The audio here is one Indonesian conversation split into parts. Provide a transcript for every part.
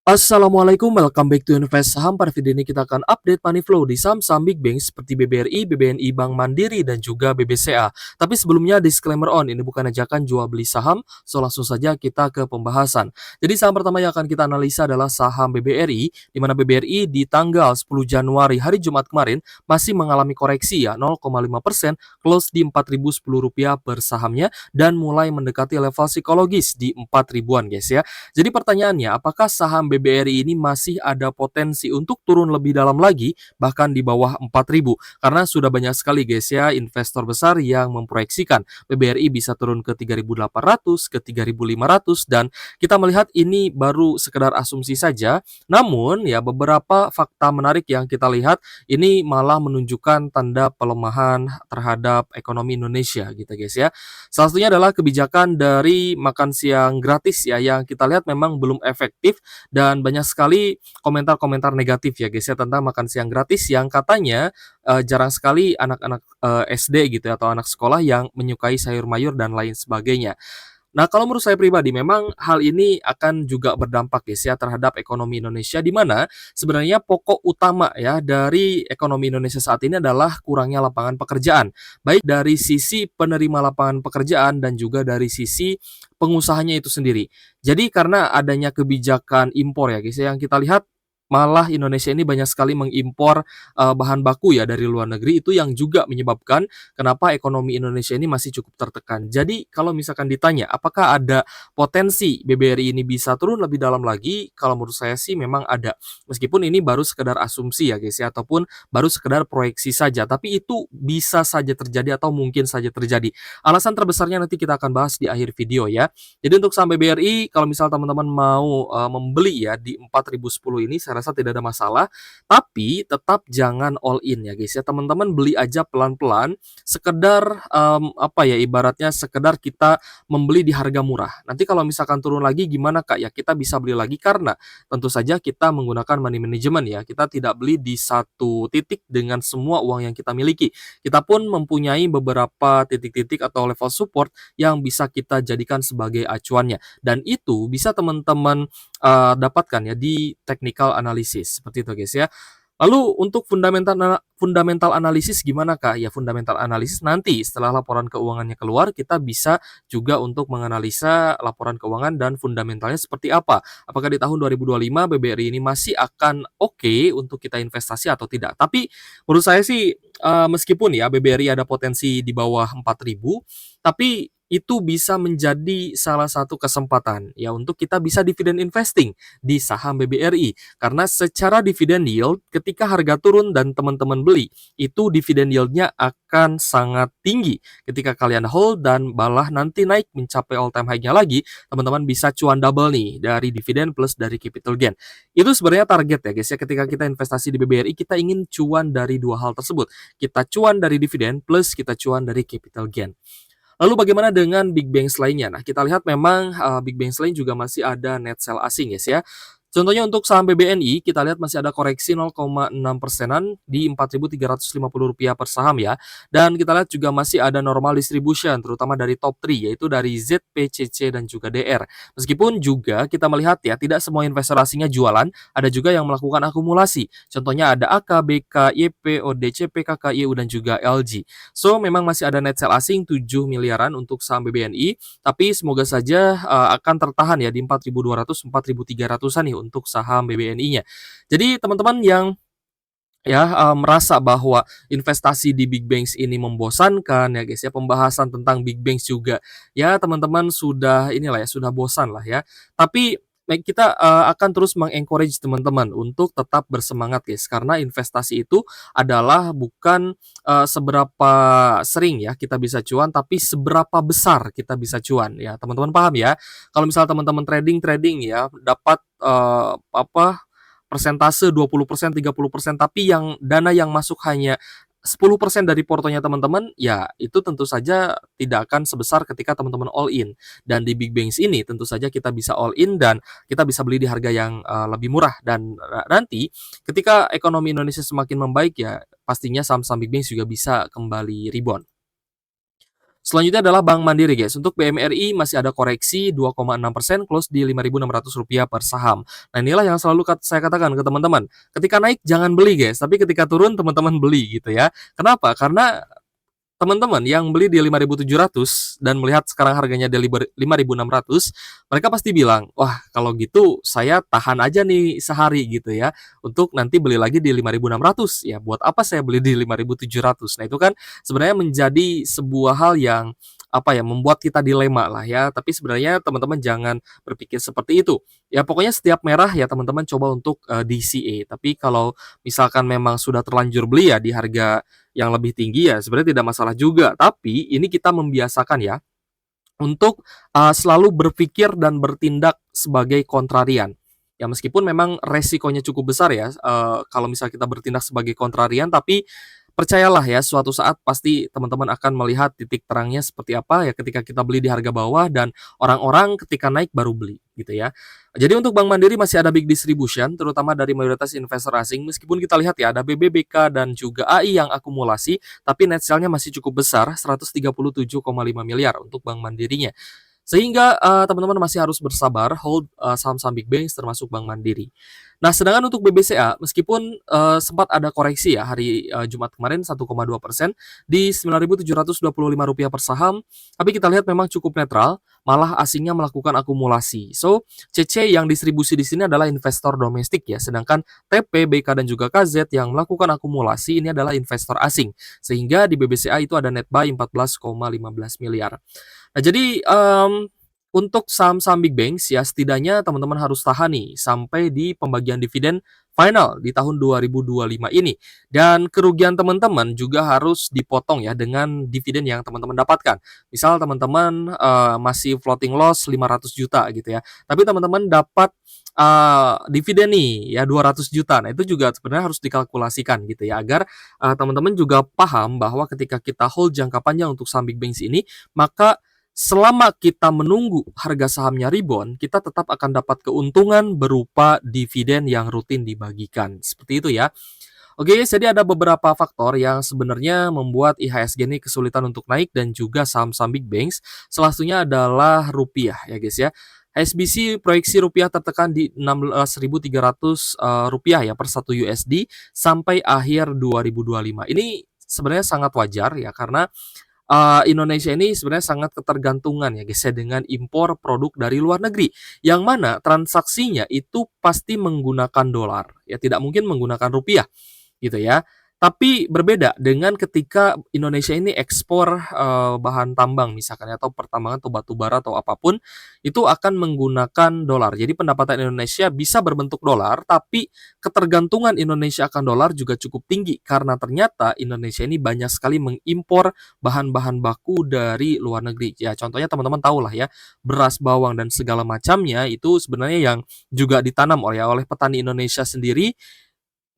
Assalamualaikum, welcome back to Invest Saham. Pada video ini kita akan update money flow di saham-saham big bank seperti BBRI, BBNI, Bank Mandiri, dan juga BBCA. Tapi sebelumnya disclaimer ini bukan ajakan jual beli saham, so langsung saja kita ke pembahasan. Jadi saham pertama yang akan kita analisa adalah saham BBRI, di mana BBRI di tanggal 10 Januari hari Jumat kemarin masih mengalami koreksi ya 0,5%, close di Rp4.010 per sahamnya, dan mulai mendekati level psikologis di 4 ribuan guys ya. Jadi pertanyaannya, apakah saham BBRI ini masih ada potensi untuk turun lebih dalam lagi, bahkan di bawah 4.000? Karena sudah banyak sekali guys ya, investor besar yang memproyeksikan BBRI bisa turun ke 3.800, ke 3.500, dan kita melihat ini baru sekedar asumsi saja. Namun ya beberapa fakta menarik yang kita lihat, ini malah menunjukkan tanda pelemahan terhadap ekonomi Indonesia gitu guys ya. Salah satunya adalah kebijakan dari makan siang gratis ya, yang kita lihat memang belum efektif, dan banyak sekali komentar-komentar negatif ya guys ya tentang makan siang gratis yang katanya jarang sekali anak-anak SD gitu ya, atau anak sekolah yang menyukai sayur mayur dan lain sebagainya. Nah, kalau menurut saya pribadi memang hal ini akan juga berdampak guys ya terhadap ekonomi Indonesia, di mana sebenarnya pokok utama ya dari ekonomi Indonesia saat ini adalah kurangnya lapangan pekerjaan. Baik dari sisi penerima lapangan pekerjaan dan juga dari sisi pengusahanya itu sendiri. Jadi karena adanya kebijakan impor ya guys ya, yang kita lihat malah Indonesia ini banyak sekali mengimpor bahan baku ya dari luar negeri, itu yang juga menyebabkan kenapa ekonomi Indonesia ini masih cukup tertekan. Jadi kalau misalkan ditanya apakah ada potensi BBRI ini bisa turun lebih dalam lagi, kalau menurut saya sih memang ada. Meskipun ini baru sekedar asumsi ya guys ya, ataupun baru sekedar proyeksi saja, tapi itu bisa saja terjadi atau mungkin saja terjadi. Alasan terbesarnya nanti kita akan bahas di akhir video ya. Jadi untuk saham BBRI, kalau misal teman-teman mau membeli ya di 4.010 ini, saya rasa tidak ada masalah, tapi tetap jangan all in ya guys ya. Teman-teman beli aja pelan-pelan, sekedar apa ya, ibaratnya sekedar kita membeli di harga murah. Nanti kalau misalkan turun lagi gimana Kak? Ya kita bisa beli lagi karena tentu saja kita menggunakan money management ya. Kita tidak beli di satu titik dengan semua uang yang kita miliki. Kita pun mempunyai beberapa titik-titik atau level support yang bisa kita jadikan sebagai acuannya, dan itu bisa teman-teman dapatkan ya di technical analysis seperti itu guys ya. Lalu untuk fundamental analisis gimana Kak? Ya fundamental analisis nanti setelah laporan keuangannya keluar, kita bisa juga untuk menganalisa laporan keuangan dan fundamentalnya seperti apa. Apakah di tahun 2025 BBRI ini masih akan oke untuk kita investasi atau tidak. Tapi menurut saya sih meskipun ya BBRI ada potensi di bawah 4.000, tapi itu bisa menjadi salah satu kesempatan ya untuk kita bisa dividen investing di saham BBRI. Karena secara dividen yield, ketika harga turun dan teman-teman beli, itu dividen yield-nya akan sangat tinggi. Ketika kalian hold dan malah nanti naik mencapai all time high-nya lagi, teman-teman bisa cuan double nih dari dividen plus dari capital gain. Itu sebenarnya target ya guys ya, ketika kita investasi di BBRI, kita ingin cuan dari dua hal tersebut. Kita cuan dari dividen plus kita cuan dari capital gain. Lalu bagaimana dengan big banks lainnya? Nah, kita lihat memang big banks lain juga masih ada net sell asing guys ya. Contohnya untuk saham BBNI, kita lihat masih ada koreksi 0,6%-an di Rp4.350 per saham ya. Dan kita lihat juga masih ada normal distribution, terutama dari top 3, yaitu dari ZPCC dan juga DR. Meskipun juga kita melihat ya, tidak semua investor asingnya jualan, ada juga yang melakukan akumulasi. Contohnya ada AK, BK, YP, ODCP, KKIU, dan juga LG. So, memang masih ada net sell asing 7 miliaran untuk saham BBNI, tapi semoga saja akan tertahan ya di 4.200, 4.300-an nih untuk saham BBNI-nya. Jadi teman-teman yang ya merasa bahwa investasi di big banks ini membosankan ya guys ya, pembahasan tentang big banks juga ya teman-teman sudah inilah ya, sudah bosan lah ya. Tapi kita akan terus mengencourage teman-teman untuk tetap bersemangat guys, karena investasi itu adalah bukan seberapa sering ya kita bisa cuan, tapi seberapa besar kita bisa cuan ya. Teman-teman paham ya? Kalau misal teman-teman trading ya dapat apa, persentase 20%, 30%, tapi yang dana yang masuk hanya 10% dari portonya teman-teman, ya itu tentu saja tidak akan sebesar ketika teman-teman all in. Dan di big banks ini tentu saja kita bisa all in dan kita bisa beli di harga yang lebih murah, dan nanti ketika ekonomi Indonesia semakin membaik ya pastinya saham-saham big banks juga bisa kembali rebound. Selanjutnya adalah Bank Mandiri, guys. Untuk BMRI masih ada koreksi 2,6%, close di Rp5.600 per saham. Nah, inilah yang selalu saya katakan ke teman-teman. Ketika naik jangan beli, guys, tapi ketika turun teman-teman beli gitu ya. Kenapa? Karena teman-teman yang beli di 5.700 dan melihat sekarang harganya di 5.600, mereka pasti bilang, "Wah, kalau gitu saya tahan aja nih sehari," gitu ya, untuk nanti beli lagi di 5.600. Ya, buat apa saya beli di 5.700? Nah, itu kan sebenarnya menjadi sebuah hal yang apa ya, membuat kita dilema lah ya. Tapi sebenarnya teman-teman jangan berpikir seperti itu. Ya, pokoknya setiap merah ya teman-teman coba untuk DCA. Tapi kalau misalkan memang sudah terlanjur beli ya di harga yang lebih tinggi ya sebenarnya tidak masalah juga. Tapi ini kita membiasakan ya untuk selalu berpikir dan bertindak sebagai kontrarian. Ya meskipun memang resikonya cukup besar ya, kalau misal kita bertindak sebagai kontrarian, tapi percayalah ya suatu saat pasti teman-teman akan melihat titik terangnya seperti apa ya ketika kita beli di harga bawah dan orang-orang ketika naik baru beli gitu ya. Jadi untuk Bank Mandiri masih ada big distribution terutama dari mayoritas investor asing meskipun kita lihat ya ada BBBK dan juga AI yang akumulasi tapi net sale-nya masih cukup besar 137,5 miliar untuk Bank Mandirinya. Sehingga, teman-teman masih harus bersabar hold, saham-saham big banks termasuk Bank Mandiri. Nah, sedangkan untuk BBCA meskipun, sempat ada koreksi ya hari, Jumat kemarin 1,2% di Rp9.725 per saham, tapi kita lihat memang cukup netral, malah asingnya melakukan akumulasi. So, CC yang distribusi di sini adalah investor domestik ya, sedangkan TP, BK, dan juga KZ yang melakukan akumulasi ini adalah investor asing. Sehingga di BBCA itu ada net buy 14,15 miliar. Nah, jadi, untuk saham-saham big banks ya setidaknya teman-teman harus tahan nih sampai di pembagian dividen final di tahun 2025 ini. Dan kerugian teman-teman juga harus dipotong ya dengan dividen yang teman-teman dapatkan. Misal teman-teman, masih floating loss 500 juta gitu ya, tapi teman-teman dapat, dividen nih ya 200 juta. Nah, itu juga sebenarnya harus dikalkulasikan gitu ya agar, teman-teman juga paham bahwa ketika kita hold jangka panjang untuk saham big banks ini, maka selama kita menunggu harga sahamnya rebound, kita tetap akan dapat keuntungan berupa dividen yang rutin dibagikan. Seperti itu ya. Oke, jadi ada beberapa faktor yang sebenarnya membuat IHSG ini kesulitan untuk naik dan juga saham-saham big banks. Salah satunya adalah rupiah ya guys ya. HSBC proyeksi rupiah tertekan di 16.300 rupiah ya per 1 USD sampai akhir 2025. Ini sebenarnya sangat wajar ya karena Indonesia ini sebenarnya sangat ketergantungan ya guys ya dengan impor produk dari luar negeri, yang mana transaksinya itu pasti menggunakan dolar, ya tidak mungkin menggunakan rupiah gitu ya. Tapi berbeda dengan ketika Indonesia ini ekspor, bahan tambang misalkan ya, atau pertambangan atau batu bara atau apapun, itu akan menggunakan dolar. Jadi pendapatan Indonesia bisa berbentuk dolar, tapi ketergantungan Indonesia akan dolar juga cukup tinggi karena ternyata Indonesia ini banyak sekali mengimpor bahan-bahan baku dari luar negeri. Ya contohnya teman-teman tahu lah ya, beras, bawang, dan segala macamnya itu sebenarnya yang juga ditanam oleh petani Indonesia sendiri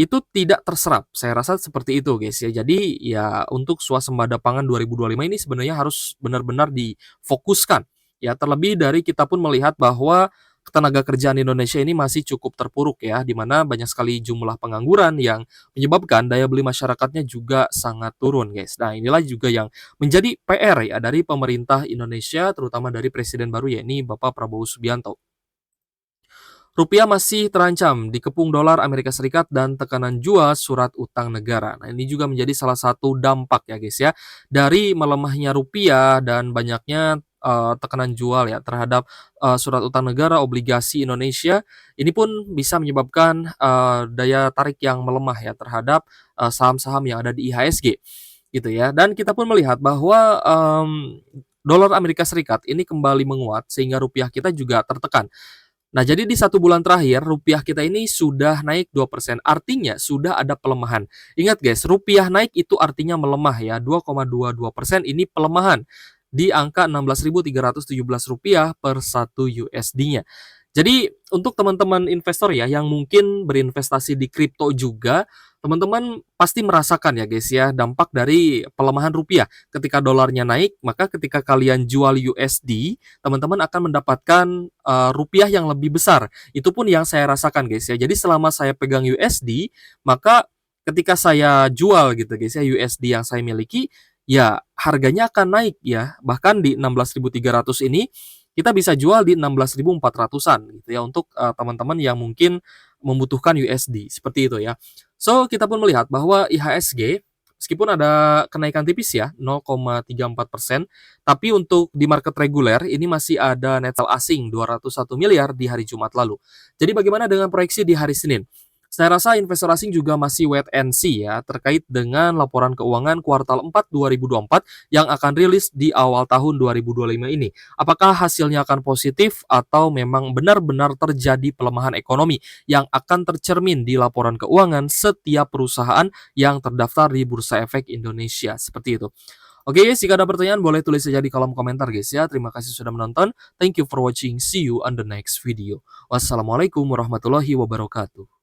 itu tidak terserap, saya rasa seperti itu guys ya. Jadi ya untuk swasembada pangan 2025 ini sebenarnya harus benar-benar difokuskan. Ya terlebih dari kita pun melihat bahwa ketenaga kerjaan Indonesia ini masih cukup terpuruk ya, di mana banyak sekali jumlah pengangguran yang menyebabkan daya beli masyarakatnya juga sangat turun guys. Nah inilah juga yang menjadi PR ya dari pemerintah Indonesia, terutama dari Presiden baru yakni Bapak Prabowo Subianto. Rupiah masih terancam dikepung dolar Amerika Serikat dan tekanan jual surat utang negara. Nah, ini juga menjadi salah satu dampak ya guys ya dari melemahnya rupiah dan banyaknya tekanan jual ya terhadap surat utang negara obligasi Indonesia. Ini pun bisa menyebabkan daya tarik yang melemah ya terhadap saham-saham yang ada di IHSG gitu ya. Dan kita pun melihat bahwa dolar Amerika Serikat ini kembali menguat sehingga rupiah kita juga tertekan. Nah, jadi di 1 bulan terakhir rupiah kita ini sudah naik 2%, artinya sudah ada pelemahan. Ingat guys, rupiah naik itu artinya melemah ya, 2,22% ini pelemahan di angka Rp16.317 per 1 USD-nya. Jadi untuk teman-teman investor ya yang mungkin berinvestasi di kripto juga, teman-teman pasti merasakan ya guys ya dampak dari pelemahan rupiah. Ketika dolarnya naik, maka ketika kalian jual USD, teman-teman akan mendapatkan rupiah yang lebih besar. Itu pun yang saya rasakan guys ya. Jadi selama saya pegang USD, maka ketika saya jual gitu guys ya USD yang saya miliki, ya harganya akan naik ya. Bahkan di 16.300 ini kita bisa jual di 16.400-an gitu ya untuk teman-teman yang mungkin membutuhkan USD seperti itu ya. So, kita pun melihat bahwa IHSG meskipun ada kenaikan tipis ya 0,34%, tapi untuk di market reguler ini masih ada net sell asing 201 miliar di hari Jumat lalu. Jadi bagaimana dengan proyeksi di hari Senin? Saya rasa investor asing juga masih wait and see ya terkait dengan laporan keuangan kuartal 4 2024 yang akan rilis di awal tahun 2025 ini. Apakah hasilnya akan positif atau memang benar-benar terjadi pelemahan ekonomi yang akan tercermin di laporan keuangan setiap perusahaan yang terdaftar di Bursa Efek Indonesia. Seperti itu. Oke, jika ada pertanyaan boleh tulis saja di kolom komentar guys ya. Terima kasih sudah menonton. Thank you for watching. See you on the next video. Wassalamualaikum warahmatullahi wabarakatuh.